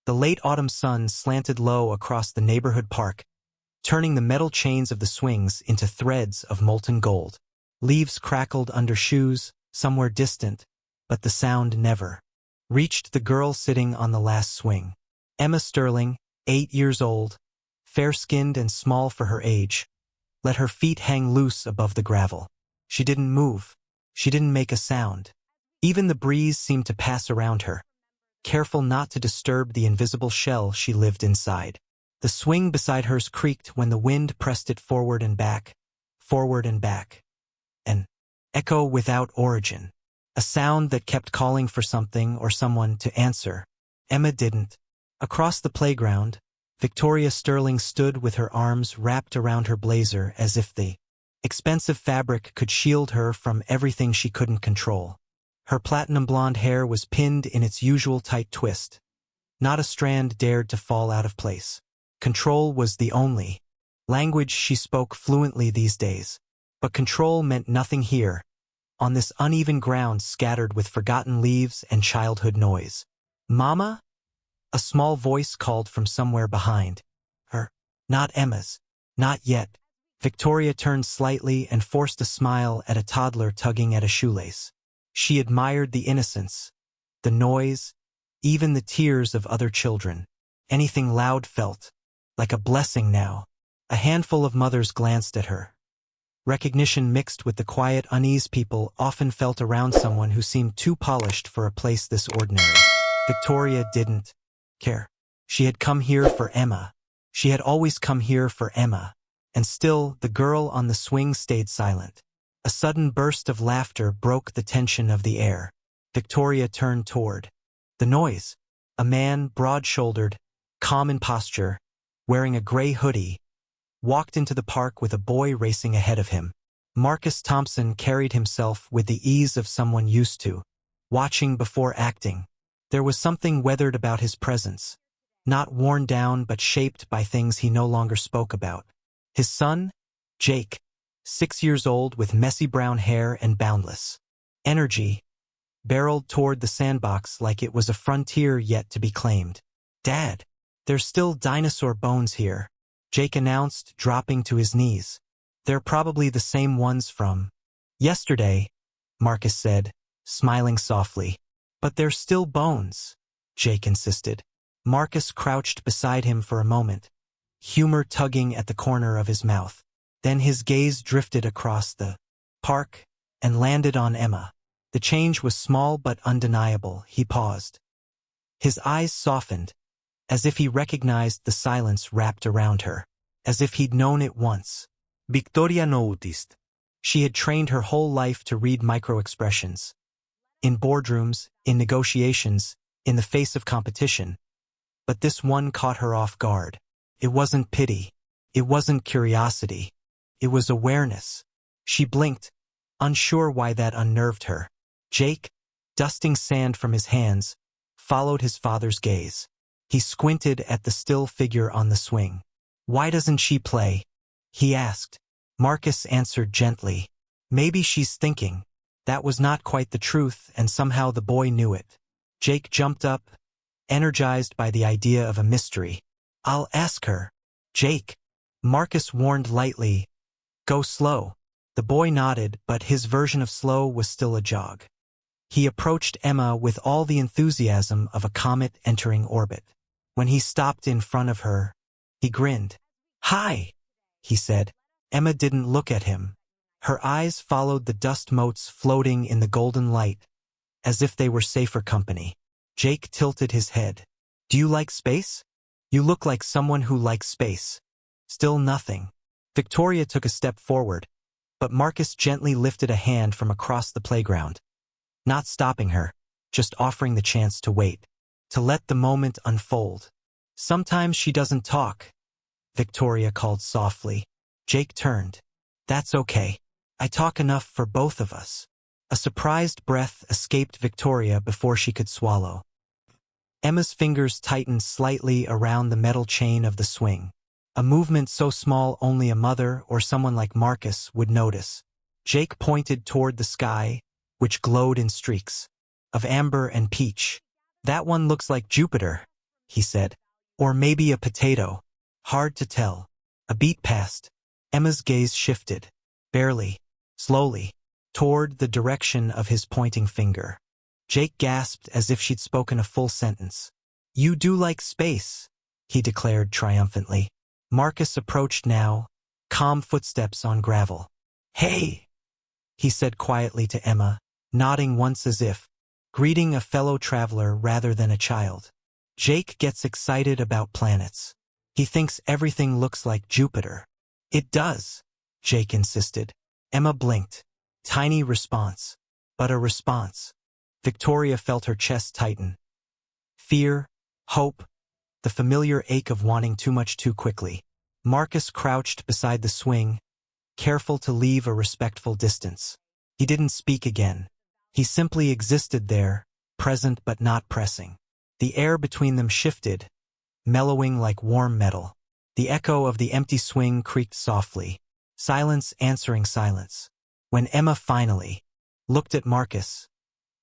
The late autumn sun slanted low across the neighborhood park, turning the metal chains of the swings into threads of molten gold. Leaves crackled under shoes, somewhere distant, but the sound never reached the girl sitting on the last swing. Emma Sterling, 8 years old, fair-skinned and small for her age, let her feet hang loose above the gravel. She didn't move. She didn't make a sound. Even the breeze seemed to pass around her, careful not to disturb the invisible shell she lived inside. The swing beside hers creaked when the wind pressed it forward and back, an echo without origin, a sound that kept calling for something or someone to answer. Emma didn't. Across the playground, Victoria Sterling stood with her arms wrapped around her blazer as if the expensive fabric could shield her from everything she couldn't control. Her platinum blonde hair was pinned in its usual tight twist. Not a strand dared to fall out of place. Control was the only language she spoke fluently these days. But control meant nothing here, on this uneven ground scattered with forgotten leaves and childhood noise. "Mama?" A small voice called from somewhere behind her. Not Emma's. Not yet. Victoria turned slightly and forced a smile at a toddler tugging at a shoelace. She admired the innocence, the noise, even the tears of other children. Anything loud felt like a blessing now. A handful of mothers glanced at her. Recognition mixed with the quiet unease people often felt around someone who seemed too polished for a place this ordinary. Victoria didn't care. She had come here for Emma. She had always come here for Emma. And still, the girl on the swing stayed silent. A sudden burst of laughter broke the tension of the air. Victoria turned toward the noise. A man, broad-shouldered, calm in posture, wearing a gray hoodie, walked into the park with a boy racing ahead of him. Marcus Thompson carried himself with the ease of someone used to watching before acting. There was something weathered about his presence, not worn down but shaped by things he no longer spoke about. His son, Jake, 6 years old with messy brown hair and boundless energy, barreled toward the sandbox like it was a frontier yet to be claimed. "Dad, there's still dinosaur bones here," Jake announced, dropping to his knees. "They're probably the same ones from yesterday," Marcus said, smiling softly. "But they're still bones," Jake insisted. Marcus crouched beside him for a moment, humor tugging at the corner of his mouth. Then his gaze drifted across the park and landed on Emma. The change was small but undeniable. He paused. His eyes softened, as if he recognized the silence wrapped around her, as if he'd known it once. Victoria noticed. She had trained her whole life to read micro-expressions. In boardrooms, in negotiations, in the face of competition. But this one caught her off guard. It wasn't pity. It wasn't curiosity. It was awareness. She blinked, unsure why that unnerved her. Jake, dusting sand from his hands, followed his father's gaze. He squinted at the still figure on the swing. "Why doesn't she play?" he asked. Marcus answered gently. "Maybe she's thinking." That was not quite the truth, and somehow the boy knew it. Jake jumped up, energized by the idea of a mystery. "I'll ask her." "Jake," Marcus warned lightly, "go slow." The boy nodded, but his version of slow was still a jog. He approached Emma with all the enthusiasm of a comet entering orbit. When he stopped in front of her, he grinned. "Hi," he said. Emma didn't look at him. Her eyes followed the dust motes floating in the golden light, as if they were safer company. Jake tilted his head. "Do you like space? You look like someone who likes space." Still nothing. Victoria took a step forward, but Marcus gently lifted a hand from across the playground. Not stopping her, just offering the chance to wait, to let the moment unfold. "Sometimes she doesn't talk," Victoria called softly. Jake turned. "That's okay. I talk enough for both of us." A surprised breath escaped Victoria before she could swallow. Emma's fingers tightened slightly around the metal chain of the swing, a movement so small only a mother or someone like Marcus would notice. Jake pointed toward the sky, which glowed in streaks of amber and peach. "That one looks like Jupiter." he said. Or maybe a potato. Hard to tell. A beat passed. Emma's gaze shifted. Barely. Slowly. Toward the direction of his pointing finger. Jake gasped as if she'd spoken a full sentence. You do like space, he declared triumphantly. Marcus approached now, calm footsteps on gravel. Hey, he said quietly to Emma, nodding once as if greeting a fellow traveler rather than a child. Jake gets excited about planets. He thinks everything looks like Jupiter. It does, Jake insisted. Emma blinked. Tiny response. But a response. Victoria felt her chest tighten. Fear, hope, the familiar ache of wanting too much too quickly. Marcus crouched beside the swing, careful to leave a respectful distance. He didn't speak again. He simply existed there, present but not pressing. The air between them shifted, mellowing like warm metal. The echo of the empty swing creaked softly, silence answering silence. When Emma finally looked at Marcus,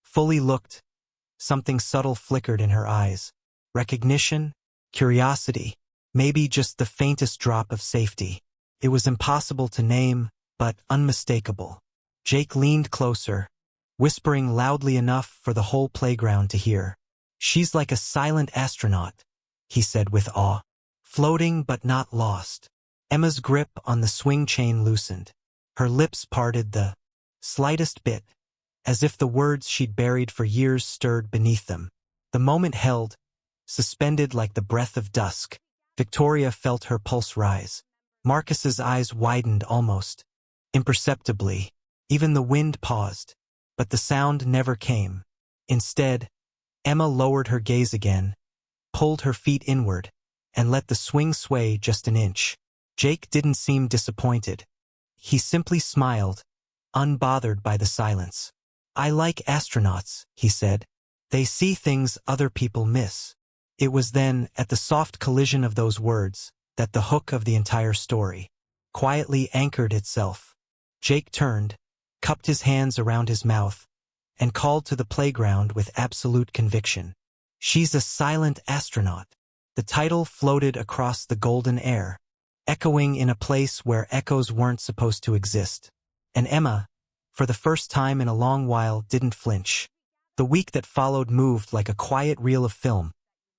fully looked, something subtle flickered in her eyes. Recognition, curiosity, maybe just the faintest drop of safety. It was impossible to name, but unmistakable. Jake leaned closer, whispering loudly enough for the whole playground to hear. She's like a silent astronaut, he said with awe. Floating but not lost. Emma's grip on the swing chain loosened. Her lips parted the slightest bit, as if the words she'd buried for years stirred beneath them. The moment held, suspended like the breath of dusk. Victoria felt her pulse rise. Marcus's eyes widened almost imperceptibly. Even the wind paused, but the sound never came. Instead, Emma lowered her gaze again, pulled her feet inward, and let the swing sway just an inch. Jake didn't seem disappointed. He simply smiled, unbothered by the silence. I like astronauts, he said. They see things other people miss. It was then, at the soft collision of those words, that the hook of the entire story quietly anchored itself. Jake turned, cupped his hands around his mouth, and called to the playground with absolute conviction. She's a silent astronaut. The title floated across the golden air, echoing in a place where echoes weren't supposed to exist. And Emma, for the first time in a long while, didn't flinch. The week that followed moved like a quiet reel of film,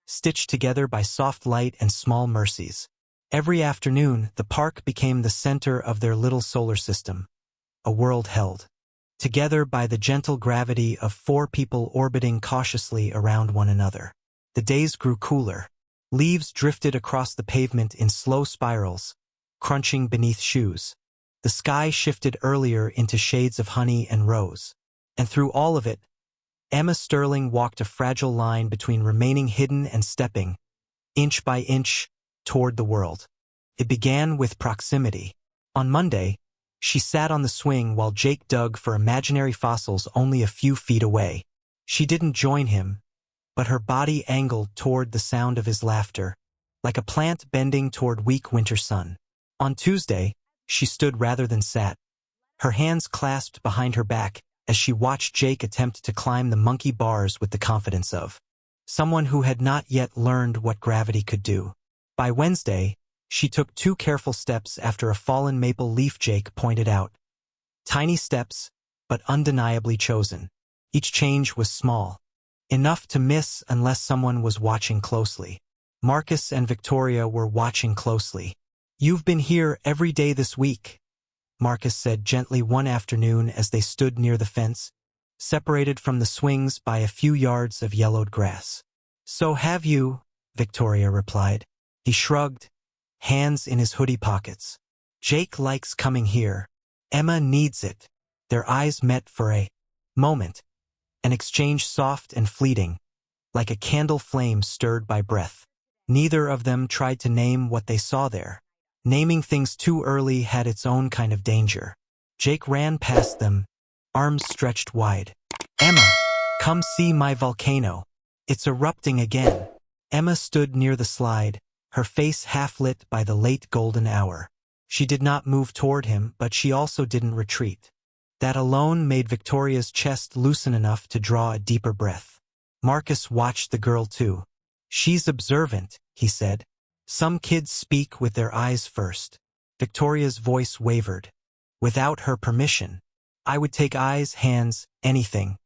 stitched together by soft light and small mercies. Every afternoon, the park became the center of their little solar system, a world held together by the gentle gravity of four people orbiting cautiously around one another. The days grew cooler. Leaves drifted across the pavement in slow spirals, crunching beneath shoes. The sky shifted earlier into shades of honey and rose. And through all of it, Emma Sterling walked a fragile line between remaining hidden and stepping, inch by inch, toward the world. It began with proximity. On Monday, she sat on the swing while Jake dug for imaginary fossils only a few feet away. She didn't join him, but her body angled toward the sound of his laughter, like a plant bending toward weak winter sun. On Tuesday, she stood rather than sat, her hands clasped behind her back as she watched Jake attempt to climb the monkey bars with the confidence of someone who had not yet learned what gravity could do. By Wednesday, she took 2 careful steps after a fallen maple leaf Jake pointed out. Tiny steps, but undeniably chosen. Each change was small, enough to miss unless someone was watching closely. Marcus and Victoria were watching closely. You've been here every day this week, Marcus said gently one afternoon as they stood near the fence, separated from the swings by a few yards of yellowed grass. So have you, Victoria replied. He shrugged, hands in his hoodie pockets. Jake likes coming here. Emma needs it. Their eyes met for a moment, an exchange soft and fleeting, like a candle flame stirred by breath. Neither of them tried to name what they saw there. Naming things too early had its own kind of danger. Jake ran past them, arms stretched wide. Emma, come see my volcano. It's erupting again. Emma stood near the slide, her face half lit by the late golden hour. She did not move toward him, but she also didn't retreat. That alone made Victoria's chest loosen enough to draw a deeper breath. Marcus watched the girl too. She's observant, he said. Some kids speak with their eyes first. Victoria's voice wavered. Without her permission. I would take eyes, hands, anything.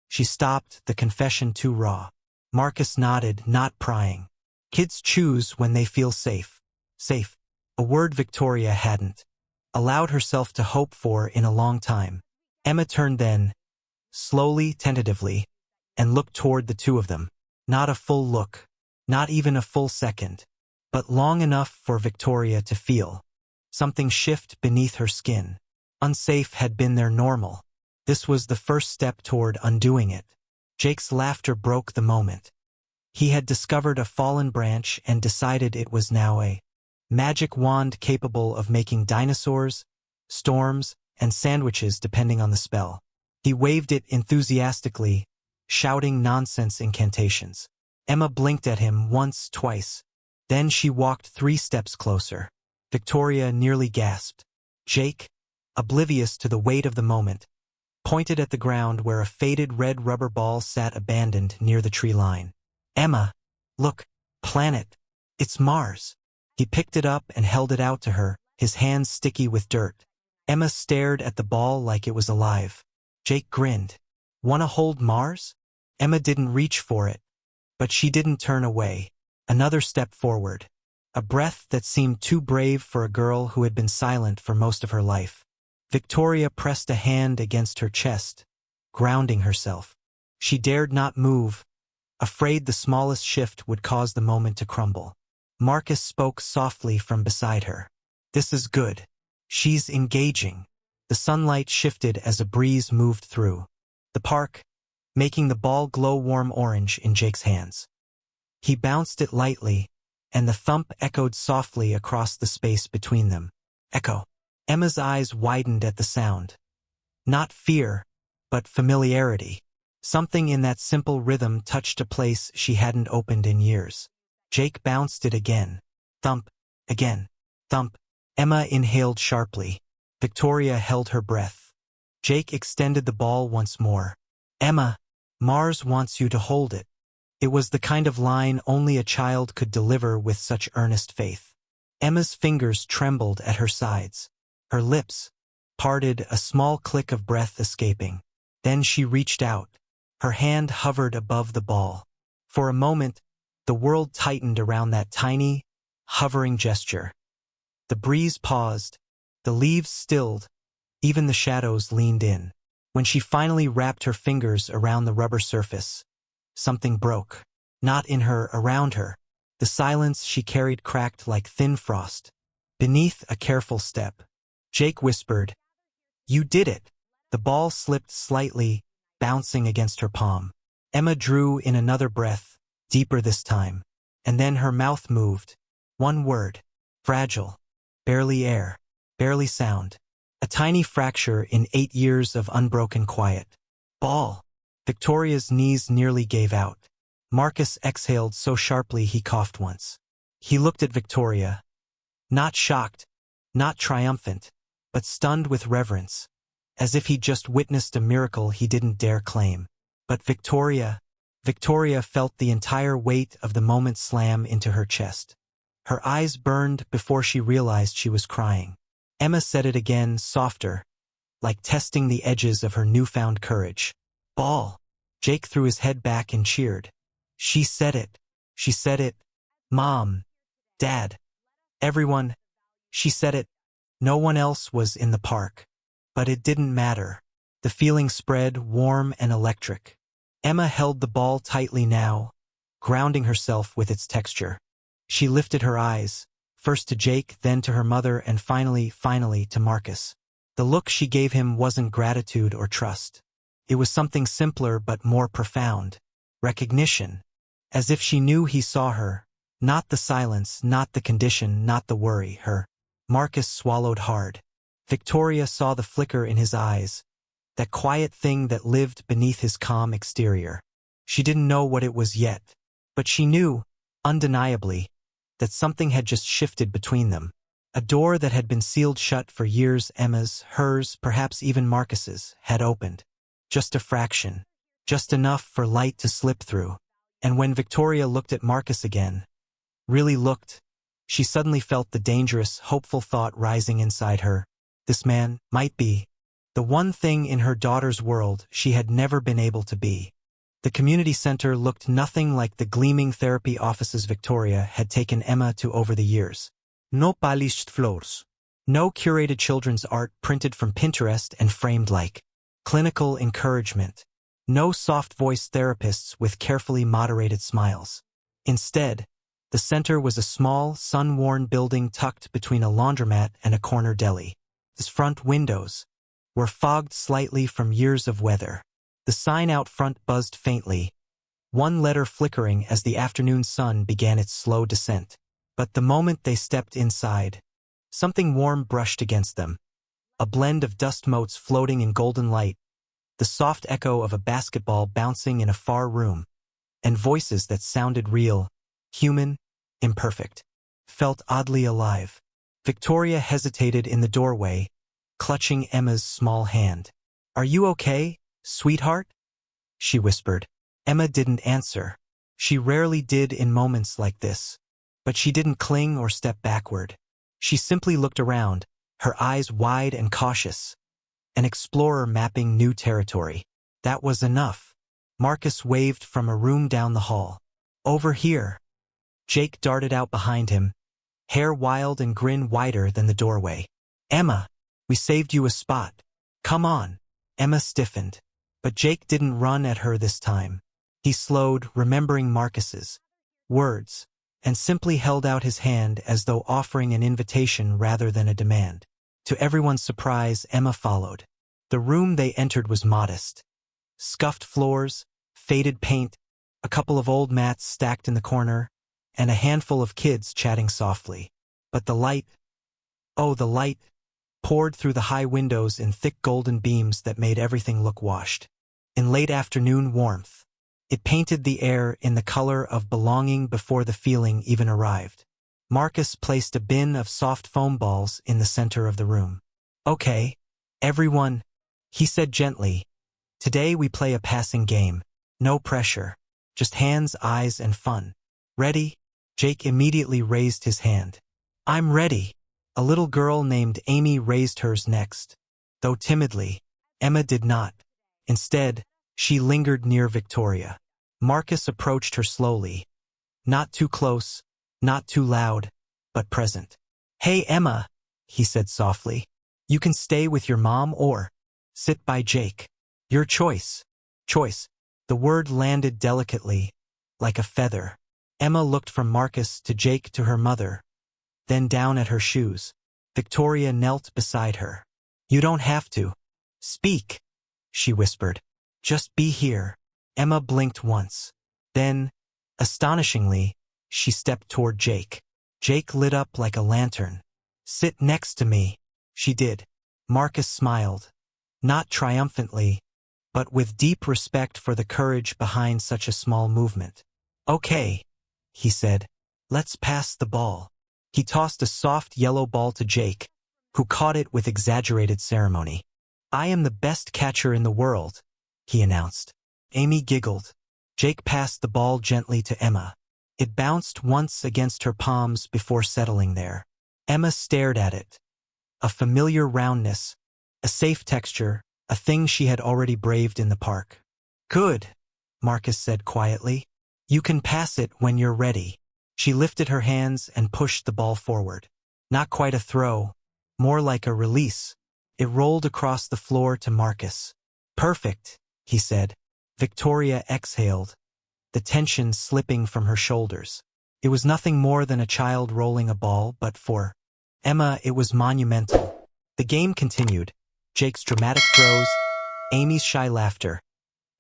She stopped, the confession too raw. Marcus nodded, not prying. Kids choose when they feel safe. Safe. A word Victoria hadn't allowed herself to hope for in a long time. Emma turned then, slowly, tentatively, and looked toward the two of them. Not a full look, not even a full second, but long enough for Victoria to feel something shift beneath her skin. Unsafe had been their normal. This was the first step toward undoing it. Jake's laughter broke the moment. He had discovered a fallen branch and decided it was now a magic wand capable of making dinosaurs, storms, and sandwiches depending on the spell. He waved it enthusiastically, shouting nonsense incantations. Emma blinked at him once, twice. Then she walked 3 steps closer. Victoria nearly gasped. Jake, oblivious to the weight of the moment, pointed at the ground where a faded red rubber ball sat abandoned near the tree line. Emma, look, planet. It's Mars. He picked it up and held it out to her, his hands sticky with dirt. Emma stared at the ball like it was alive. Jake grinned. Wanna hold Mars? Emma didn't reach for it, but she didn't turn away. Another step forward. A breath that seemed too brave for a girl who had been silent for most of her life. Victoria pressed a hand against her chest, grounding herself. She dared not move, afraid the smallest shift would cause the moment to crumble. Marcus spoke softly from beside her. This is good. She's engaging. The sunlight shifted as a breeze moved through the park, making the ball glow warm orange in Jake's hands. He bounced it lightly, and the thump echoed softly across the space between them. Echo. Emma's eyes widened at the sound. Not fear, but familiarity. Something in that simple rhythm touched a place she hadn't opened in years. Jake bounced it again. Thump. Again. Thump. Emma inhaled sharply. Victoria held her breath. Jake extended the ball once more. Emma, Mars wants you to hold it. It was the kind of line only a child could deliver with such earnest faith. Emma's fingers trembled at her sides. Her lips parted, a small click of breath escaping. Then she reached out. Her hand hovered above the ball. For a moment, the world tightened around that tiny, hovering gesture. The breeze paused. The leaves stilled. Even the shadows leaned in. When she finally wrapped her fingers around the rubber surface, something broke. Not in her, around her. The silence she carried cracked like thin frost. Beneath a careful step, Jake whispered, "You did it." The ball slipped slightly, bouncing against her palm. Emma drew in another breath, deeper this time, and then her mouth moved. One word. Fragile. Barely air. Barely sound. A tiny fracture in 8 years of unbroken quiet. Ball. Victoria's knees nearly gave out. Marcus exhaled so sharply he coughed once. He looked at Victoria. Not shocked, not triumphant, but stunned with reverence, as if he'd just witnessed a miracle he didn't dare claim. But Victoria felt the entire weight of the moment slam into her chest. Her eyes burned before she realized she was crying. Emma said it again, softer, like testing the edges of her newfound courage. Ball. Jake threw his head back and cheered. She said it. She said it. Mom. Dad. Everyone. She said it. No one else was in the park. But it didn't matter. The feeling spread, warm and electric. Emma held the ball tightly now, grounding herself with its texture. She lifted her eyes, first to Jake, then to her mother, and finally to Marcus. The look she gave him wasn't gratitude or trust. It was something simpler but more profound. Recognition. As if she knew he saw her. Not the silence, not the condition, not the worry, her. Marcus swallowed hard. Victoria saw the flicker in his eyes, that quiet thing that lived beneath his calm exterior. She didn't know what it was yet, but she knew, undeniably, that something had just shifted between them. A door that had been sealed shut for years, Emma's, hers, perhaps even Marcus's, had opened. Just a fraction. Just enough for light to slip through. And when Victoria looked at Marcus again, really looked, she suddenly felt the dangerous, hopeful thought rising inside her. This man might be the one thing in her daughter's world she had never been able to be. The community center looked nothing like the gleaming therapy offices Victoria had taken Emma to over the years. No polished floors. No curated children's art printed from Pinterest and framed like clinical encouragement. No soft-voiced therapists with carefully moderated smiles. Instead, the center was a small, sun-worn building tucked between a laundromat and a corner deli. Its front windows were fogged slightly from years of weather. The sign out front buzzed faintly, one letter flickering as the afternoon sun began its slow descent. But the moment they stepped inside, something warm brushed against them. A blend of dust motes floating in golden light, the soft echo of a basketball bouncing in a far room, and voices that sounded real, human, imperfect, felt oddly alive. Victoria hesitated in the doorway, clutching Emma's small hand. "Are you okay, sweetheart?" she whispered. Emma didn't answer. She rarely did in moments like this. But she didn't cling or step backward. She simply looked around, her eyes wide and cautious. An explorer mapping new territory. That was enough. Marcus waved from a room down the hall. "Over here." Jake darted out behind him, hair wild and grin wider than the doorway. "Emma, we saved you a spot. Come on." Emma stiffened. But Jake didn't run at her this time. He slowed, remembering Marcus's words, and simply held out his hand as though offering an invitation rather than a demand. To everyone's surprise, Emma followed. The room they entered was modest. Scuffed floors, faded paint, a couple of old mats stacked in the corner, and a handful of kids chatting softly. But the light, oh, the light, poured through the high windows in thick golden beams that made everything look washed. In late afternoon warmth, it painted the air in the color of belonging before the feeling even arrived. Marcus placed a bin of soft foam balls in the center of the room. "Okay, everyone," he said gently. "Today we play a passing game. No pressure. Just hands, eyes, and fun. Ready?" Jake immediately raised his hand. "I'm ready." A little girl named Amy raised hers next. Though timidly, Emma did not. Instead, she lingered near Victoria. Marcus approached her slowly. Not too close, not too loud, but present. "Hey Emma," he said softly. "You can stay with your mom or sit by Jake. Your choice." Choice. The word landed delicately, like a feather. Emma looked from Marcus to Jake to her mother, then down at her shoes. Victoria knelt beside her. "You don't have to speak," she whispered. "Just be here." Emma blinked once. Then, astonishingly, she stepped toward Jake. Jake lit up like a lantern. "Sit next to me." She did. Marcus smiled. Not triumphantly, but with deep respect for the courage behind such a small movement. "Okay," he said. "Let's pass the ball." He tossed a soft yellow ball to Jake, who caught it with exaggerated ceremony. "I am the best catcher in the world," he announced. Amy giggled. Jake passed the ball gently to Emma. It bounced once against her palms before settling there. Emma stared at it. A familiar roundness, a safe texture, a thing she had already braved in the park. "Good," Marcus said quietly. "You can pass it when you're ready." She lifted her hands and pushed the ball forward. Not quite a throw, more like a release. It rolled across the floor to Marcus. "Perfect," he said. Victoria exhaled, the tension slipping from her shoulders. It was nothing more than a child rolling a ball, but for Emma it was monumental. The game continued. Jake's dramatic throws, Amy's shy laughter,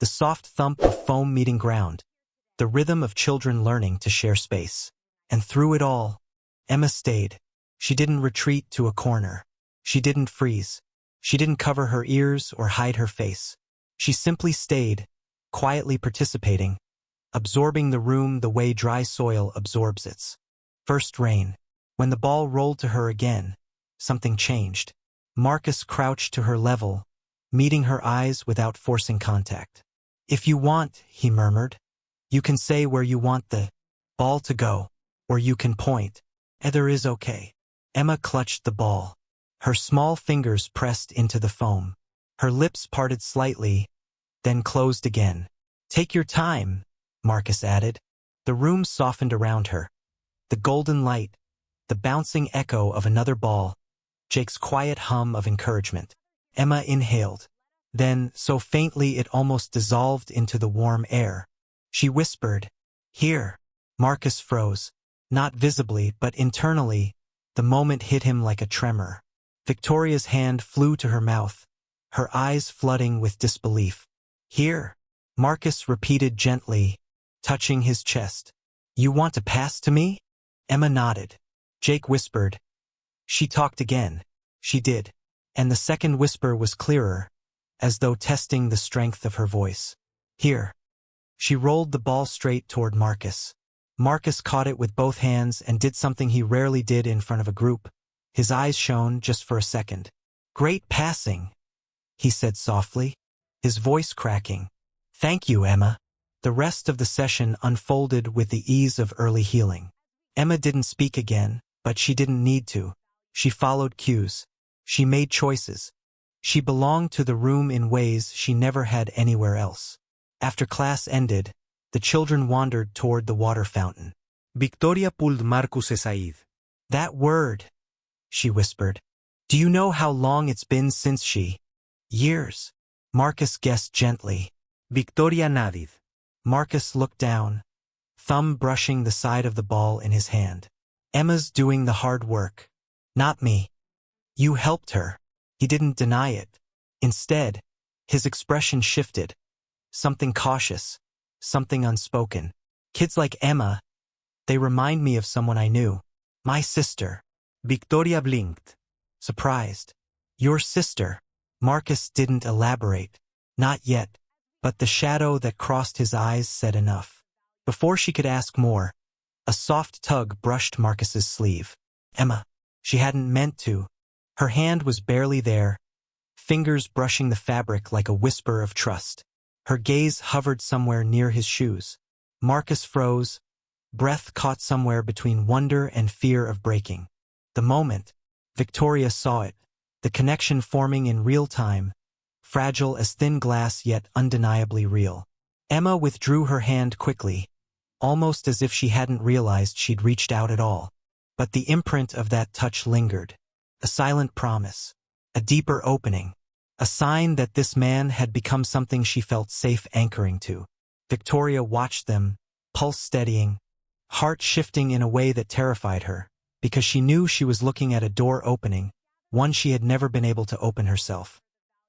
the soft thump of foam meeting ground, the rhythm of children learning to share space. And through it all, Emma stayed. She didn't retreat to a corner. She didn't freeze. She didn't cover her ears or hide her face. She simply stayed, quietly participating, absorbing the room the way dry soil absorbs its first rain. When the ball rolled to her again, something changed. Marcus crouched to her level, meeting her eyes without forcing contact. "If you want," he murmured. You can say where you want the ball to go, or you can point. Either is okay. Emma clutched the ball. Her small fingers pressed into the foam. Her lips parted slightly, then closed again. Take your time, Marcus added. The room softened around her. The golden light, the bouncing echo of another ball, Jake's quiet hum of encouragement. Emma inhaled. Then, so faintly it almost dissolved into the warm air. She whispered, "Here." Marcus froze. Not visibly, but internally, the moment hit him like a tremor. Victoria's hand flew to her mouth, her eyes flooding with disbelief. "Here," Marcus repeated gently, touching his chest. "You want to pass to me?" Emma nodded. Jake whispered. She talked again. She did. And the second whisper was clearer, as though testing the strength of her voice. "Here." She rolled the ball straight toward Marcus. Marcus caught it with both hands and did something he rarely did in front of a group. His eyes shone just for a second. "Great passing," he said softly, his voice cracking. "Thank you, Emma." The rest of the session unfolded with the ease of early healing. Emma didn't speak again, but she didn't need to. She followed cues. She made choices. She belonged to the room in ways she never had anywhere else. After class ended, the children wandered toward the water fountain. Victoria pulled Marcus aside. "That word," she whispered. "Do you know how long it's been since she—" "Years," Marcus guessed gently. Victoria nodded. Marcus looked down, thumb brushing the side of the ball in his hand. "Emma's doing the hard work. Not me." "You helped her." He didn't deny it. Instead, his expression shifted. Something cautious, something unspoken. "Kids like Emma, they remind me of someone I knew. My sister." Victoria blinked. Surprised. "Your sister." Marcus didn't elaborate. Not yet. But the shadow that crossed his eyes said enough. Before she could ask more, a soft tug brushed Marcus's sleeve. "Emma." She hadn't meant to. Her hand was barely there, fingers brushing the fabric like a whisper of trust. Her gaze hovered somewhere near his shoes. Marcus froze, breath caught somewhere between wonder and fear of breaking. The moment, Victoria saw it, the connection forming in real time, fragile as thin glass yet undeniably real. Emma withdrew her hand quickly, almost as if she hadn't realized she'd reached out at all. But the imprint of that touch lingered. A silent promise, a deeper opening, a sign that this man had become something she felt safe anchoring to. Victoria watched them, pulse steadying, heart shifting in a way that terrified her, because she knew she was looking at a door opening, one she had never been able to open herself.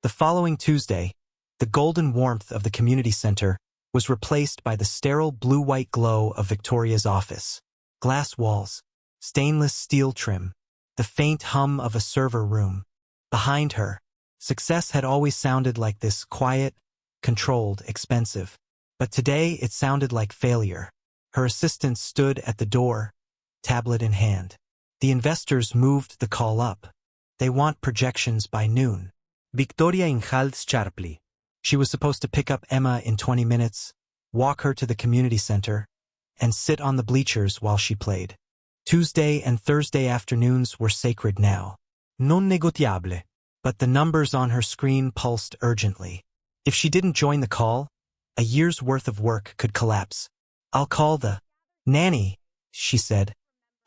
The following Tuesday, the golden warmth of the community center was replaced by the sterile blue-white glow of Victoria's office. Glass walls, stainless steel trim, the faint hum of a server room. Behind her, success had always sounded like this, quiet, controlled, expensive. But today it sounded like failure. Her assistant stood at the door, tablet in hand. The investors moved the call up. They want projections by noon. Victoria inhaled sharply. She was supposed to pick up Emma in 20 minutes, walk her to the community center, and sit on the bleachers while she played. Tuesday and Thursday afternoons were sacred now. Non negotiable. But the numbers on her screen pulsed urgently. If she didn't join the call, a year's worth of work could collapse. "I'll call the nanny," she said,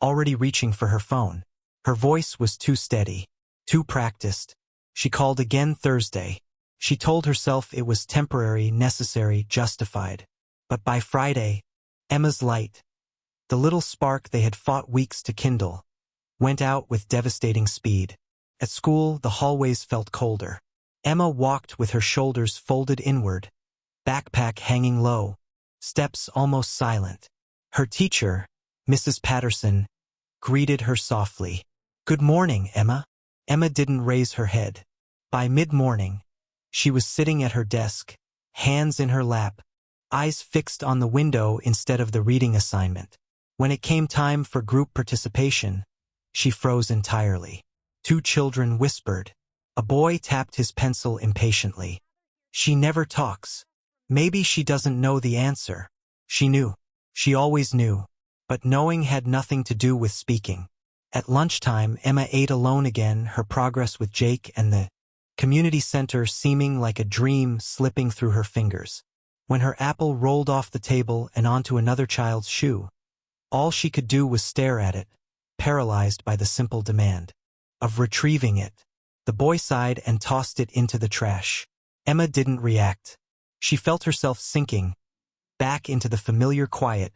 already reaching for her phone. Her voice was too steady, too practiced. She called again Thursday. She told herself it was temporary, necessary, justified. But by Friday, Emma's light, the little spark they had fought weeks to kindle, went out with devastating speed. At school, the hallways felt colder. Emma walked with her shoulders folded inward, backpack hanging low, steps almost silent. Her teacher, Mrs. Patterson, greeted her softly. "Good morning, Emma." Emma didn't raise her head. By mid-morning, she was sitting at her desk, hands in her lap, eyes fixed on the window instead of the reading assignment. When it came time for group participation, she froze entirely. Two children whispered. A boy tapped his pencil impatiently. "She never talks. Maybe she doesn't know the answer." She knew. She always knew. But knowing had nothing to do with speaking. At lunchtime, Emma ate alone again, her progress with Jake and the community center seeming like a dream slipping through her fingers. When her apple rolled off the table and onto another child's shoe, all she could do was stare at it, paralyzed by the simple demand of retrieving it. The boy sighed and tossed it into the trash. Emma didn't react. She felt herself sinking back into the familiar quiet,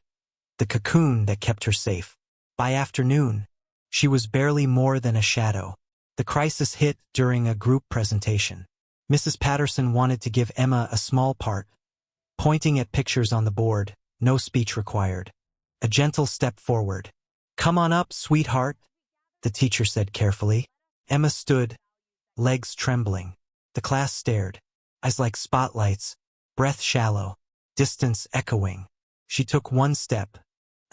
the cocoon that kept her safe. By afternoon, she was barely more than a shadow. The crisis hit during a group presentation. Mrs. Patterson wanted to give Emma a small part, pointing at pictures on the board, no speech required. A gentle step forward. "Come on up, sweetheart," the teacher said carefully. Emma stood, legs trembling. The class stared, eyes like spotlights, breath shallow, distance echoing. She took one step,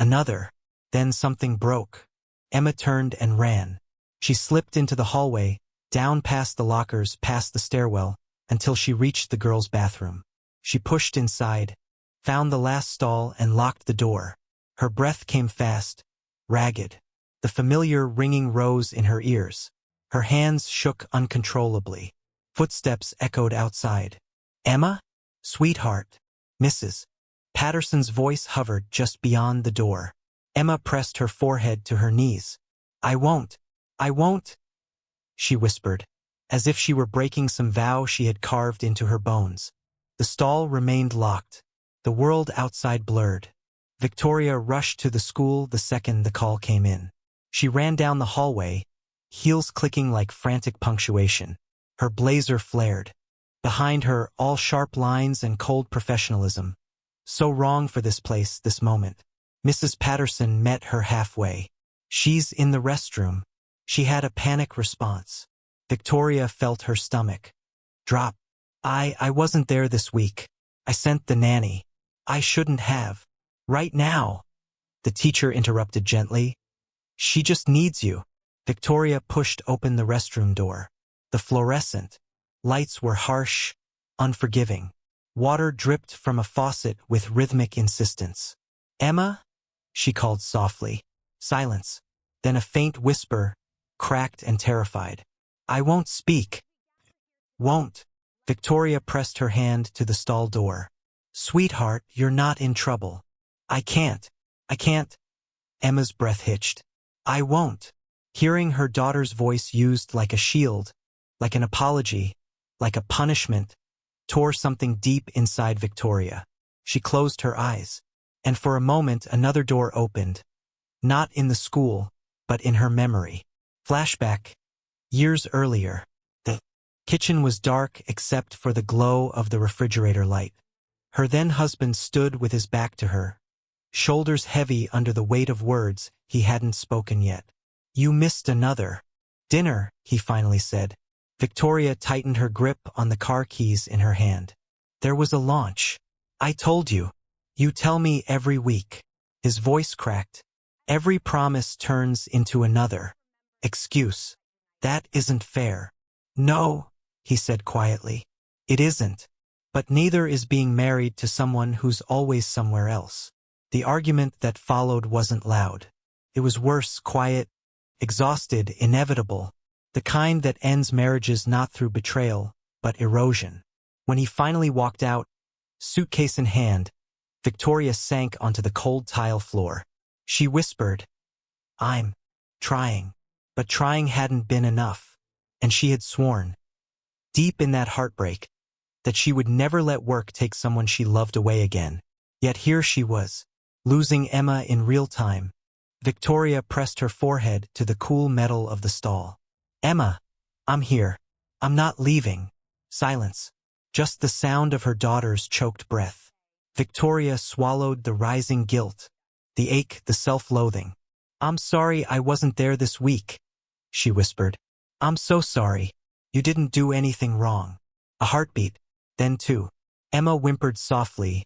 another, then something broke. Emma turned and ran. She slipped into the hallway, down past the lockers, past the stairwell, until she reached the girls' bathroom. She pushed inside, found the last stall and locked the door. Her breath came fast, ragged. The familiar ringing rose in her ears. Her hands shook uncontrollably. Footsteps echoed outside. "Emma? Sweetheart." Mrs. Patterson's voice hovered just beyond the door. Emma pressed her forehead to her knees. I won't, she whispered, as if she were breaking some vow she had carved into her bones. The stall remained locked, the world outside blurred. Victoria rushed to the school the second the call came in. She ran down the hallway, heels clicking like frantic punctuation. Her blazer flared. Behind her, all sharp lines and cold professionalism. So wrong for this place, this moment. Mrs. Patterson met her halfway. "She's in the restroom." She had a panic response. Victoria felt her stomach drop. I wasn't there this week. I sent the nanny. I shouldn't have. Right now," the teacher interrupted gently. "She just needs you." Victoria pushed open the restroom door. The fluorescent lights were harsh, unforgiving. Water dripped from a faucet with rhythmic insistence. "Emma?" she called softly. Silence. Then a faint whisper, cracked and terrified. "I won't speak." "Won't." Victoria pressed her hand to the stall door. "Sweetheart, you're not in trouble." I can't. Emma's breath hitched. "I won't." Hearing her daughter's voice used like a shield, like an apology, like a punishment, tore something deep inside Victoria. She closed her eyes. And for a moment another door opened. Not in the school, but in her memory. Flashback. Years earlier. The kitchen was dark except for the glow of the refrigerator light. Her then-husband stood with his back to her, shoulders heavy under the weight of words he hadn't spoken yet. "You missed another dinner," he finally said. Victoria tightened her grip on the car keys in her hand. "There was a launch. I told you. You tell me every week." His voice cracked. "Every promise turns into another excuse. That isn't fair." "No," he said quietly. "It isn't. But neither is being married to someone who's always somewhere else." The argument that followed wasn't loud. It was worse, quiet, exhausted, inevitable. The kind that ends marriages not through betrayal, but erosion. When he finally walked out, suitcase in hand, Victoria sank onto the cold tile floor. She whispered, "I'm trying." But trying hadn't been enough. And she had sworn, deep in that heartbreak, that she would never let work take someone she loved away again. Yet here she was, losing Emma in real time. Victoria pressed her forehead to the cool metal of the stall. "Emma, I'm here. I'm not leaving." Silence. Just the sound of her daughter's choked breath. Victoria swallowed the rising guilt, the ache, the self-loathing. "I'm sorry I wasn't there this week," she whispered. "I'm so sorry. You didn't do anything wrong." A heartbeat, then two. Emma whimpered softly,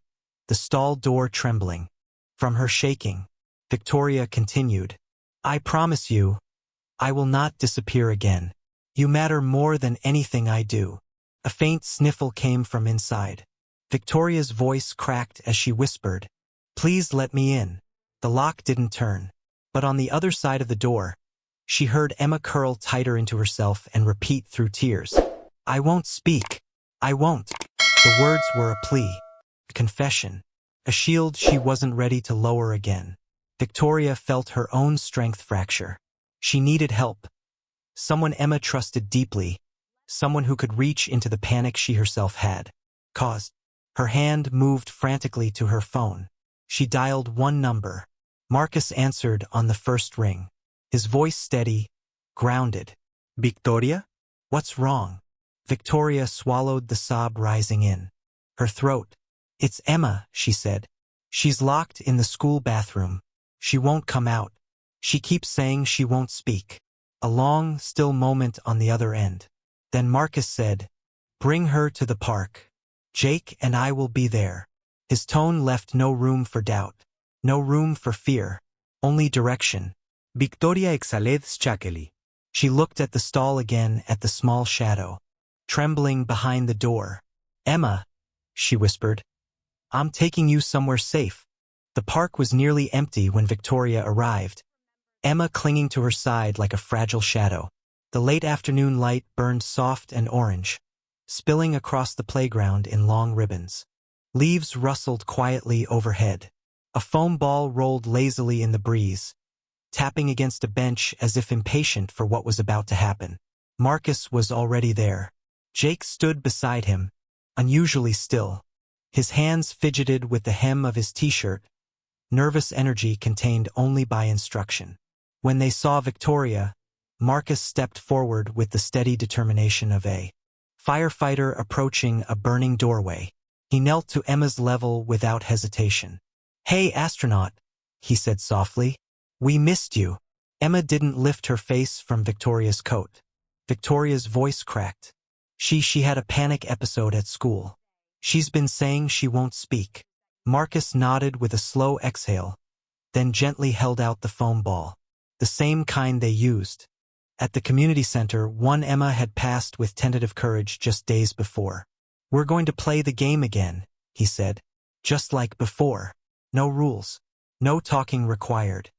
the stall door trembling. From her shaking, Victoria continued, "I promise you, I will not disappear again. You matter more than anything I do." A faint sniffle came from inside. Victoria's voice cracked as she whispered, Please let me in. The lock didn't turn. But on the other side of the door, she heard Emma curl tighter into herself and repeat through tears, I won't speak. I won't. The words were a plea, a confession, a shield she wasn't ready to lower again. Victoria felt her own strength fracture. She needed help. Someone Emma trusted deeply, someone who could reach into the panic she herself had caused. Her hand moved frantically to her phone. She dialed one number. Marcus answered on the first ring. His voice steady, grounded. Victoria? What's wrong? Victoria swallowed the sob rising in her throat. It's Emma, she said. She's locked in the school bathroom. She won't come out. She keeps saying she won't speak. A long, still moment on the other end. Then Marcus said, Bring her to the park. Jake and I will be there. His tone left no room for doubt, no room for fear, only direction. Victoria exhaled shakily. She looked at the stall again, at the small shadow, trembling behind the door. Emma, she whispered, I'm taking you somewhere safe. The park was nearly empty when Victoria arrived, Emma clinging to her side like a fragile shadow. The late afternoon light burned soft and orange, spilling across the playground in long ribbons. Leaves rustled quietly overhead. A foam ball rolled lazily in the breeze, tapping against a bench as if impatient for what was about to happen. Marcus was already there. Jake stood beside him, unusually still. His hands fidgeted with the hem of his t-shirt, nervous energy contained only by instruction. When they saw Victoria, Marcus stepped forward with the steady determination of a firefighter approaching a burning doorway. He knelt to Emma's level without hesitation. Hey, astronaut, he said softly. We missed you. Emma didn't lift her face from Victoria's coat. Victoria's voice cracked. She had a panic episode at school. She's been saying she won't speak. Marcus nodded with a slow exhale, then gently held out the foam ball. The same kind they used at the community center, one Emma had passed with tentative courage just days before. We're going to play the game again, he said. Just like before. No rules. No talking required.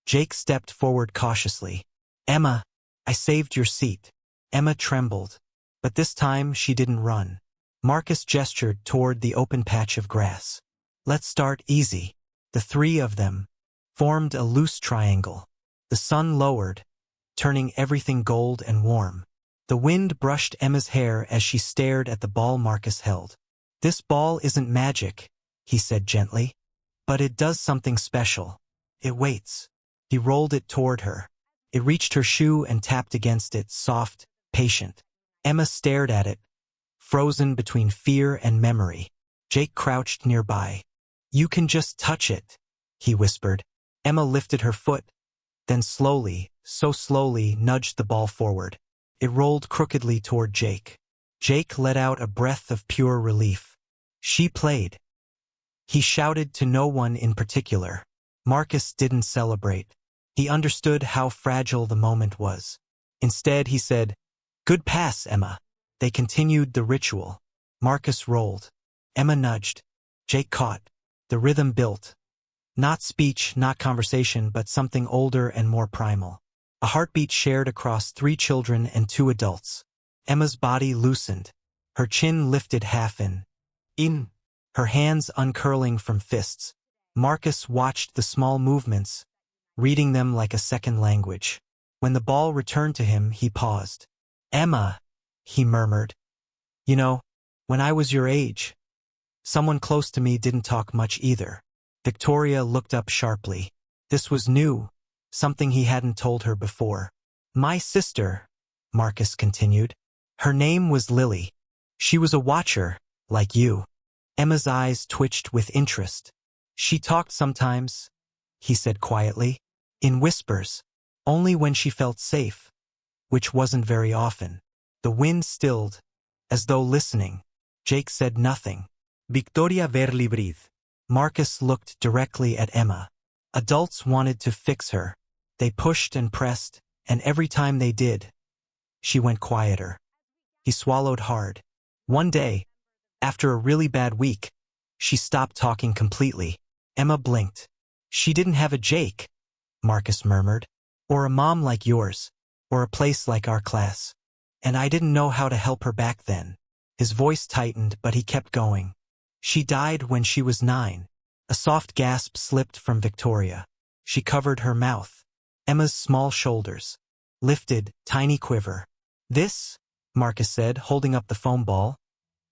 Jake stepped forward cautiously. Emma, I saved your seat. Emma trembled. But this time she didn't run. Marcus gestured toward the open patch of grass. Let's start easy. The three of them formed a loose triangle. The sun lowered, turning everything gold and warm. The wind brushed Emma's hair as she stared at the ball Marcus held. This ball isn't magic, he said gently. But it does something special. It waits. He rolled it toward her. It reached her shoe and tapped against it, soft, patient. Emma stared at it, frozen between fear and memory. Jake crouched nearby. You can just touch it, he whispered. Emma lifted her foot, then slowly, so slowly, nudged the ball forward. It rolled crookedly toward Jake. Jake let out a breath of pure relief. She played. He shouted to no one in particular. Marcus didn't celebrate. He understood how fragile the moment was. Instead, he said, Good pass, Emma. They continued the ritual. Marcus rolled. Emma nudged. Jake caught. The rhythm built. Not speech, not conversation, but something older and more primal. A heartbeat shared across 3 children and 2 adults. Emma's body loosened. Her chin lifted half in. Her hands uncurling from fists. Marcus watched the small movements, reading them like a second language. When the ball returned to him, he paused. Emma, he murmured. You know, when I was your age, someone close to me didn't talk much either. Victoria looked up sharply. This was new, something he hadn't told her before. My sister, Marcus continued. Her name was Lily. She was a watcher, like you. Emma's eyes twitched with interest. She talked sometimes, he said quietly, in whispers, only when she felt safe, which wasn't very often. The wind stilled, as though listening. Jake said nothing. Victoria verli breathe. Marcus looked directly at Emma. Adults wanted to fix her. They pushed and pressed, and every time they did, she went quieter. He swallowed hard. One day, after a really bad week, she stopped talking completely. Emma blinked. She didn't have a Jake, Marcus murmured. Or a mom like yours. Or a place like our class. And I didn't know how to help her back then. His voice tightened, but he kept going. She died when she was 9. A soft gasp slipped from Victoria. She covered her mouth. Emma's small shoulders lifted, tiny quiver. This, Marcus said, holding up the foam ball,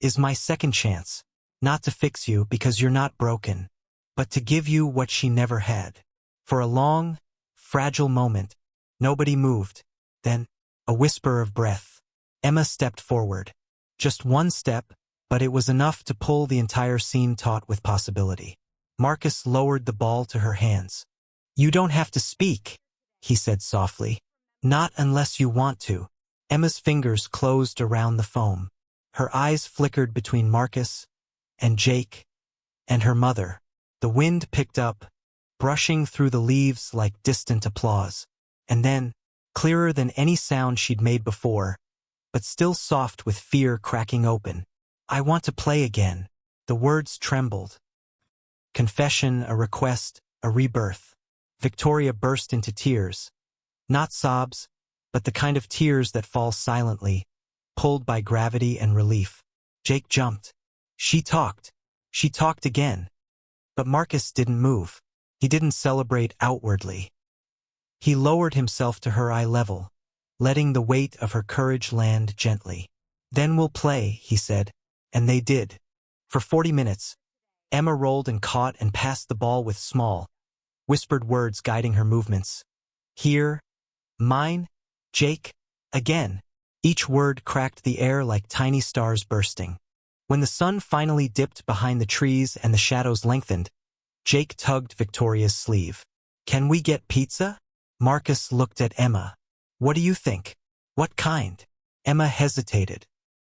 is my second chance. Not to fix you because you're not broken, but to give you what she never had. For a long, fragile moment, nobody moved. Then, a whisper of breath. Emma stepped forward. Just one step, but it was enough to pull the entire scene taut with possibility. Marcus lowered the ball to her hands. You don't have to speak, he said softly. Not unless you want to. Emma's fingers closed around the foam. Her eyes flickered between Marcus and Jake and her mother. The wind picked up, brushing through the leaves like distant applause. And then, clearer than any sound she'd made before, but still soft with fear cracking open. I want to play again. The words trembled. Confession, a request, a rebirth. Victoria burst into tears. Not sobs, but the kind of tears that fall silently, pulled by gravity and relief. Jake jumped. She talked. She talked again. But Marcus didn't move. He didn't celebrate outwardly. He lowered himself to her eye level, letting the weight of her courage land gently. Then we'll play, he said. And they did. For 40 minutes, Emma rolled and caught and passed the ball with small, whispered words guiding her movements. Here, mine, Jake, again. Each word cracked the air like tiny stars bursting. When the sun finally dipped behind the trees and the shadows lengthened, Jake tugged Victoria's sleeve. Can we get pizza? Marcus looked at Emma. What do you think? What kind? Emma hesitated.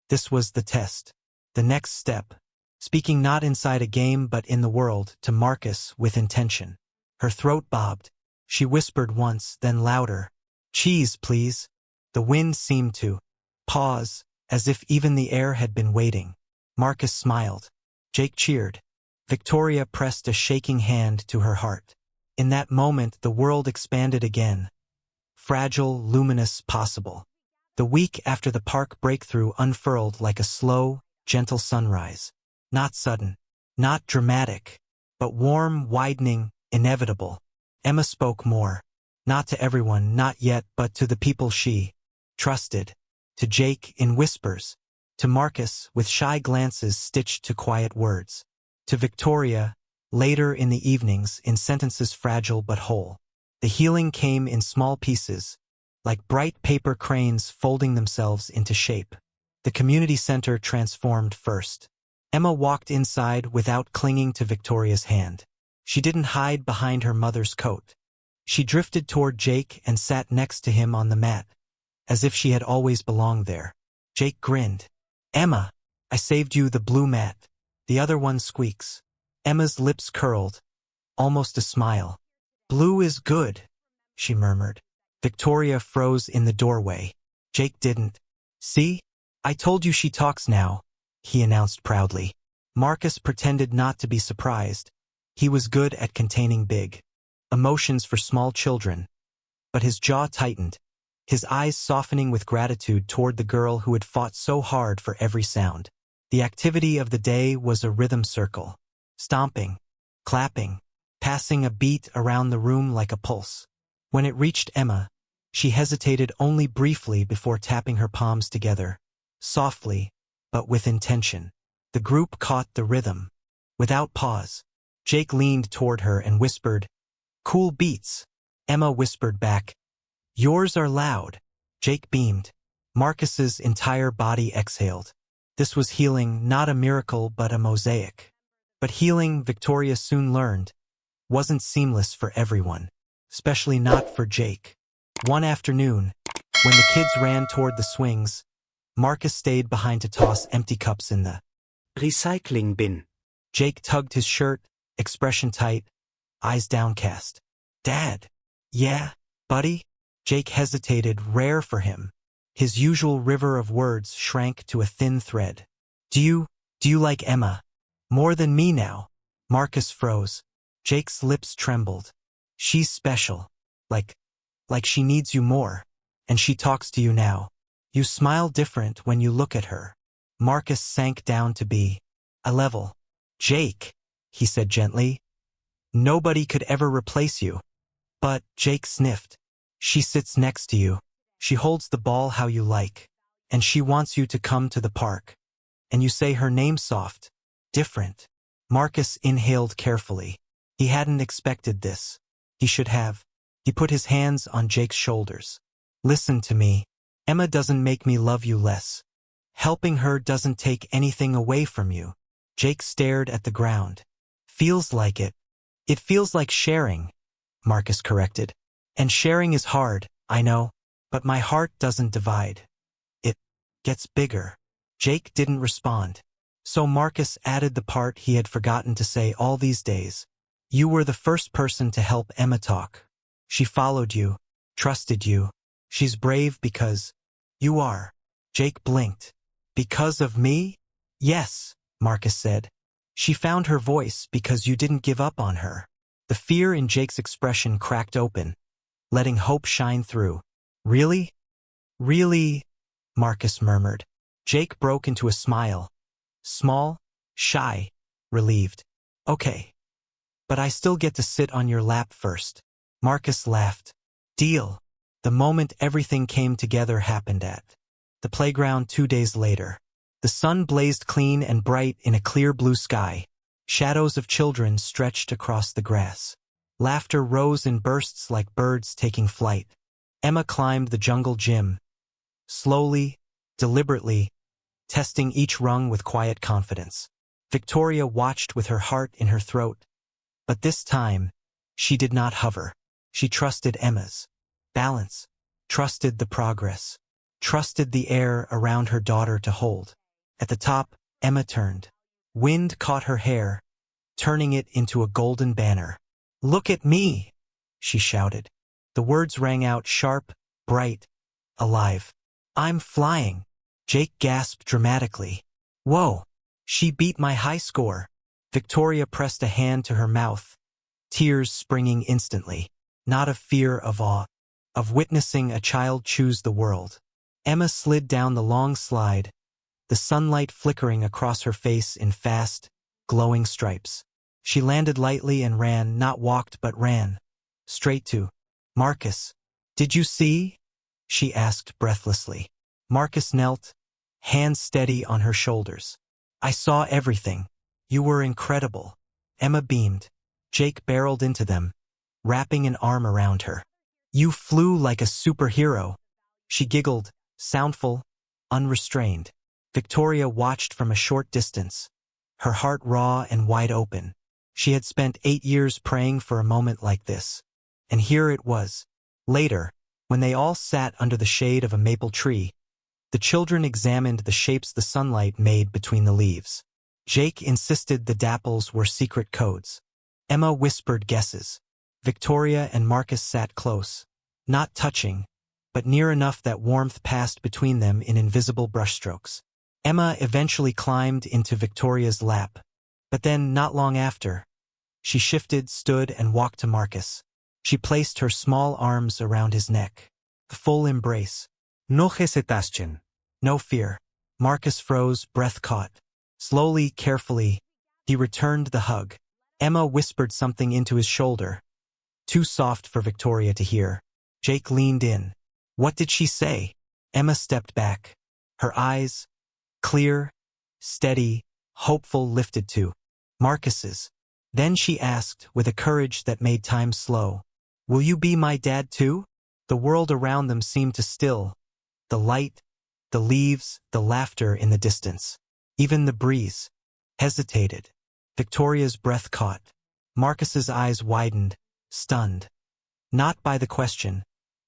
This was the test. The next step. Speaking not inside a game but in the world, to Marcus with intention. Her throat bobbed. She whispered once, then louder. Cheese, please. The wind seemed to pause, as if even the air had been waiting. Marcus smiled. Jake cheered. Victoria pressed a shaking hand to her heart. In that moment, the world expanded again. Fragile, luminous, possible. The week after the park breakthrough unfurled like a slow, gentle sunrise. Not sudden, not dramatic, but warm, widening, inevitable. Emma spoke more. Not to everyone, not yet, but to the people she trusted. To Jake in whispers. To Marcus with shy glances stitched to quiet words. To Victoria, later in the evenings, in sentences fragile but whole. The healing came in small pieces, like bright paper cranes folding themselves into shape. The community center transformed first. Emma walked inside without clinging to Victoria's hand. She didn't hide behind her mother's coat. She drifted toward Jake and sat next to him on the mat, as if she had always belonged there. Jake grinned. Emma, I saved you the blue mat. The other one squeaks. Emma's lips curled. Almost a smile. Blue is good, she murmured. Victoria froze in the doorway. Jake didn't. See? I told you she talks now, he announced proudly. Marcus pretended not to be surprised. He was good at containing big emotions for small children. But his jaw tightened, his eyes softening with gratitude toward the girl who had fought so hard for every sound. The activity of the day was a rhythm circle. Stomping, clapping, passing a beat around the room like a pulse. When it reached Emma, she hesitated only briefly before tapping her palms together. Softly, but with intention. The group caught the rhythm. Without pause, Jake leaned toward her and whispered, Cool beats. Emma whispered back, Yours are loud. Jake beamed. Marcus's entire body exhaled. This was healing, not a miracle but a mosaic. But healing, Victoria soon learned, wasn't seamless for everyone, especially not for Jake. One afternoon, when the kids ran toward the swings, Marcus stayed behind to toss empty cups in the Recycling bin. Jake tugged his shirt, expression tight, eyes downcast. Dad. Yeah, buddy? Jake hesitated, rare for him. His usual river of words shrank to a thin thread. Do you like Emma? More than me now? Marcus froze. Jake's lips trembled. She's special. Like she needs you more. And she talks to you now. You smile different when you look at her. Marcus sank down to be a level. Jake, he said gently. Nobody could ever replace you. But, Jake sniffed. She sits next to you. She holds the ball how you like. And she wants you to come to the park. And you say her name soft. Different. Marcus inhaled carefully. He hadn't expected this. He should have. He put his hands on Jake's shoulders. Listen to me. Emma doesn't make me love you less. Helping her doesn't take anything away from you. Jake stared at the ground. Feels like it. It feels like sharing, Marcus corrected. And sharing is hard, I know. But my heart doesn't divide. It gets bigger. Jake didn't respond. So Marcus added the part he had forgotten to say all these days. You were the first person to help Emma talk. She followed you, trusted you. She's brave because you are. Jake blinked. Because of me? Yes, Marcus said. She found her voice because you didn't give up on her. The fear in Jake's expression cracked open, letting hope shine through. Really? Really? Marcus murmured. Jake broke into a smile. Small, shy, relieved. Okay. But I still get to sit on your lap first. Marcus laughed. Deal. The moment everything came together happened at the playground 2 days later. The sun blazed clean and bright in a clear blue sky. Shadows of children stretched across the grass. Laughter rose in bursts like birds taking flight. Emma climbed the jungle gym. Slowly, deliberately, testing each rung with quiet confidence. Victoria watched with her heart in her throat. But this time, she did not hover. She trusted Emma's balance, trusted the progress, trusted the air around her daughter to hold. At the top, Emma turned. Wind caught her hair, turning it into a golden banner. Look at me, she shouted. The words rang out sharp, bright, alive. I'm flying. Jake gasped dramatically. Whoa, she beat my high score. Victoria pressed a hand to her mouth, tears springing instantly. Not of fear, of awe, of witnessing a child choose the world. Emma slid down the long slide, the sunlight flickering across her face in fast, glowing stripes. She landed lightly and ran, not walked but ran, straight to Marcus. Did you see? She asked breathlessly. Marcus knelt, hands steady on her shoulders. I saw everything. You were incredible. Emma beamed. Jake barreled into them, wrapping an arm around her. You flew like a superhero. She giggled, soundful, unrestrained. Victoria watched from a short distance, her heart raw and wide open. She had spent 8 years praying for a moment like this. And here it was. Later, when they all sat under the shade of a maple tree, the children examined the shapes the sunlight made between the leaves. Jake insisted the dapples were secret codes. Emma whispered guesses. Victoria and Marcus sat close, not touching, but near enough that warmth passed between them in invisible brushstrokes. Emma eventually climbed into Victoria's lap, but then, not long after, she shifted, stood, and walked to Marcus. She placed her small arms around his neck. A full embrace. No hesitación. No fear. Marcus froze, breath caught. Slowly, carefully, he returned the hug. Emma whispered something into his shoulder, too soft for Victoria to hear. Jake leaned in. What did she say? Emma stepped back. Her eyes, clear, steady, hopeful, lifted to Marcus's. Then she asked, with a courage that made time slow, Will you be my dad too? The world around them seemed to still. The light, the leaves, the laughter in the distance. Even the breeze hesitated. Victoria's breath caught. Marcus's eyes widened, stunned. Not by the question,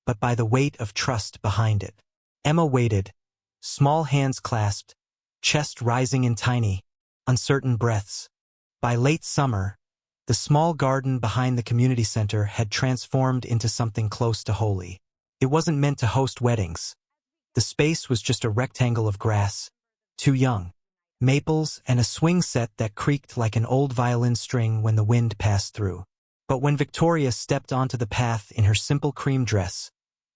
but by the weight of trust behind it. Emma waited, small hands clasped, chest rising in tiny, uncertain breaths. By late summer, the small garden behind the community center had transformed into something close to holy. It wasn't meant to host weddings. The space was just a rectangle of grass, too young. maples, and a swing set that creaked like an old violin string when the wind passed through. But when Victoria stepped onto the path in her simple cream dress,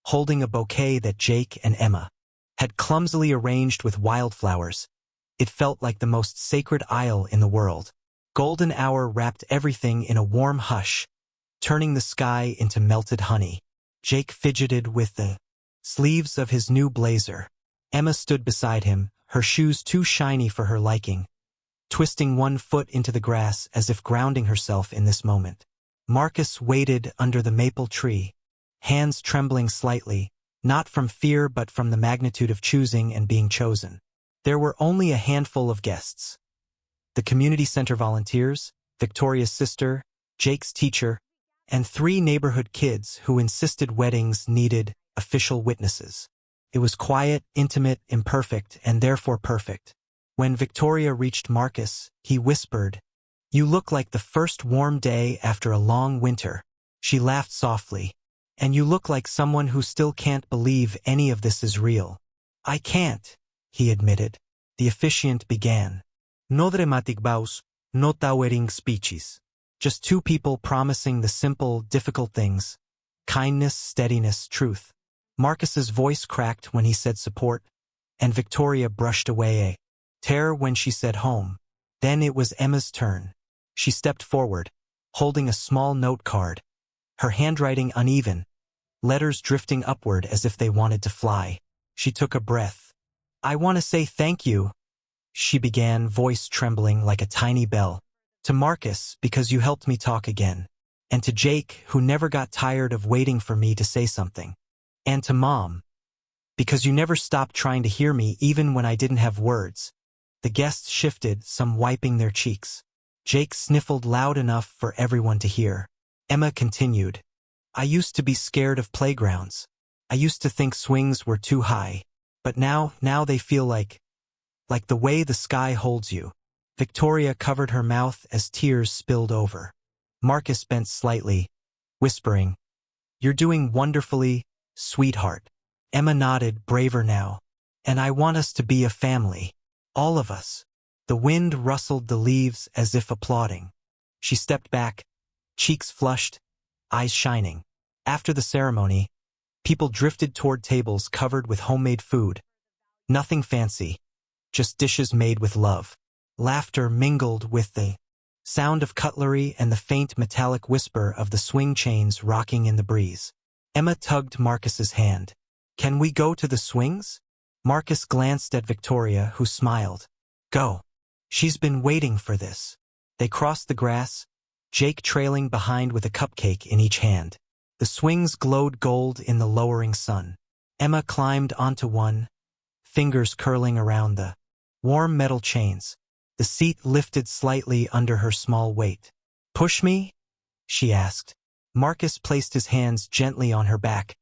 holding a bouquet that Jake and Emma had clumsily arranged with wildflowers, it felt like the most sacred aisle in the world. Golden hour wrapped everything in a warm hush, turning the sky into melted honey. Jake fidgeted with the sleeves of his new blazer. Emma stood beside him, her shoes too shiny for her liking, twisting one foot into the grass as if grounding herself in this moment. Marcus waited under the maple tree, hands trembling slightly, not from fear but from the magnitude of choosing and being chosen. There were only a handful of guests. The community center volunteers, Victoria's sister, Jake's teacher, and 3 neighborhood kids who insisted weddings needed official witnesses. It was quiet, intimate, imperfect, and therefore perfect. When Victoria reached Marcus, he whispered, "You look like the first warm day after a long winter." She laughed softly. "And you look like someone who still can't believe any of this is real." "I can't," he admitted. The officiant began. "No dramatic bows, no towering speeches. Just 2 people promising the simple, difficult things. Kindness, steadiness, truth." Marcus's voice cracked when he said support, and Victoria brushed away a tear when she said home. Then it was Emma's turn. She stepped forward, holding a small note card, her handwriting uneven, letters drifting upward as if they wanted to fly. She took a breath. "I want to say thank you," she began, voice trembling like a tiny bell. "To Marcus, because you helped me talk again. And to Jake, who never got tired of waiting for me to say something. And to Mom, because you never stopped trying to hear me even when I didn't have words." The guests shifted, some wiping their cheeks. Jake sniffled loud enough for everyone to hear. Emma continued, "I used to be scared of playgrounds. I used to think swings were too high. But now they feel like the way the sky holds you." Victoria covered her mouth as tears spilled over. Marcus bent slightly, whispering, "You're doing wonderfully, sweetheart." Emma nodded, braver now. "And I want us to be a family. All of us." The wind rustled the leaves as if applauding. She stepped back, cheeks flushed, eyes shining. After the ceremony, people drifted toward tables covered with homemade food. Nothing fancy, just dishes made with love. Laughter mingled with the sound of cutlery and the faint metallic whisper of the swing chains rocking in the breeze. Emma tugged Marcus's hand. "Can we go to the swings?" Marcus glanced at Victoria, who smiled. "Go. She's been waiting for this." They crossed the grass, Jake trailing behind with a cupcake in each hand. The swings glowed gold in the lowering sun. Emma climbed onto one, fingers curling around the warm metal chains. The seat lifted slightly under her small weight. "Push me?" she asked. Marcus placed his hands gently on her back,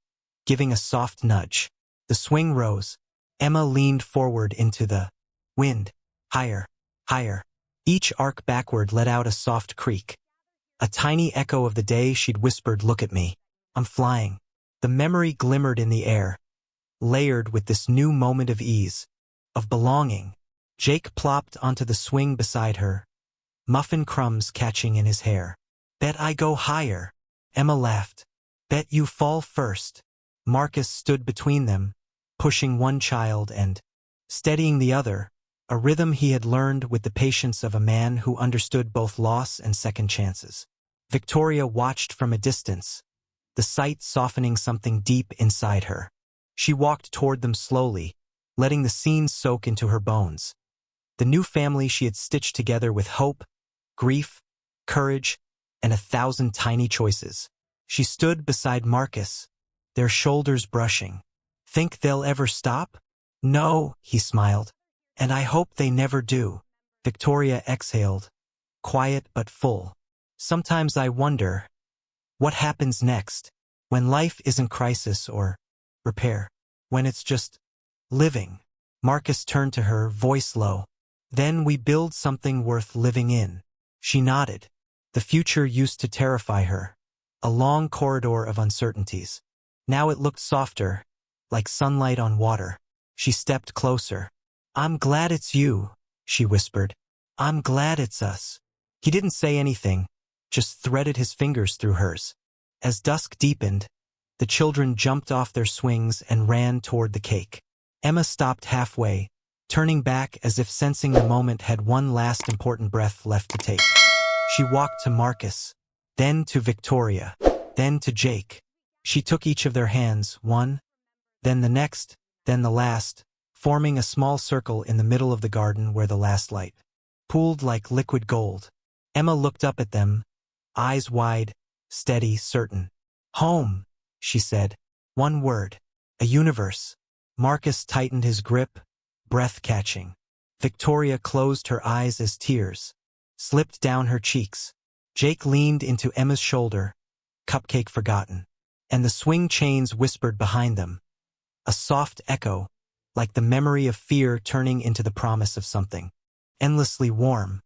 giving a soft nudge. The swing rose. Emma leaned forward into the wind. Higher, higher. Each arc backward let out a soft creak. A tiny echo of the day she'd whispered, "Look at me. I'm flying." The memory glimmered in the air, layered with this new moment of ease, of belonging. Jake plopped onto the swing beside her, muffin crumbs catching in his hair. "Bet I go higher." Emma laughed. "Bet you fall first." Marcus stood between them, pushing one child and steadying the other, a rhythm he had learned with the patience of a man who understood both loss and second chances. Victoria watched from a distance, the sight softening something deep inside her. She walked toward them slowly, letting the scene soak into her bones. The new family she had stitched together with hope, grief, courage, and 1,000 tiny choices. She stood beside Marcus, their shoulders brushing. "Think they'll ever stop?" "No," he smiled. "And I hope they never do." Victoria exhaled, quiet but full. "Sometimes I wonder, what happens next, when life isn't crisis or repair, when it's just living?" Marcus turned to her, voice low. "Then we build something worth living in." She nodded. The future used to terrify her, a long corridor of uncertainties. Now it looked softer, like sunlight on water. She stepped closer. "I'm glad it's you," she whispered. I'm glad it's us. He didn't say anything, just threaded his fingers through hers. As dusk deepened, the children jumped off their swings and ran toward the cake. Emma stopped halfway, turning back as if sensing the moment had one last important breath left to take. She walked to Marcus, then to Victoria, then to Jake. She took each of their hands, one, then the next, then the last, forming a small circle in the middle of the garden where the last light pooled like liquid gold. Emma looked up at them, eyes wide, steady, certain. Home, she said. One word. A universe. Marcus tightened his grip, breath-catching. Victoria closed her eyes as tears slipped down her cheeks. Jake leaned into Emma's shoulder, cupcake forgotten, and the swing chains whispered behind them. A soft echo, like the memory of fear turning into the promise of something endlessly warm.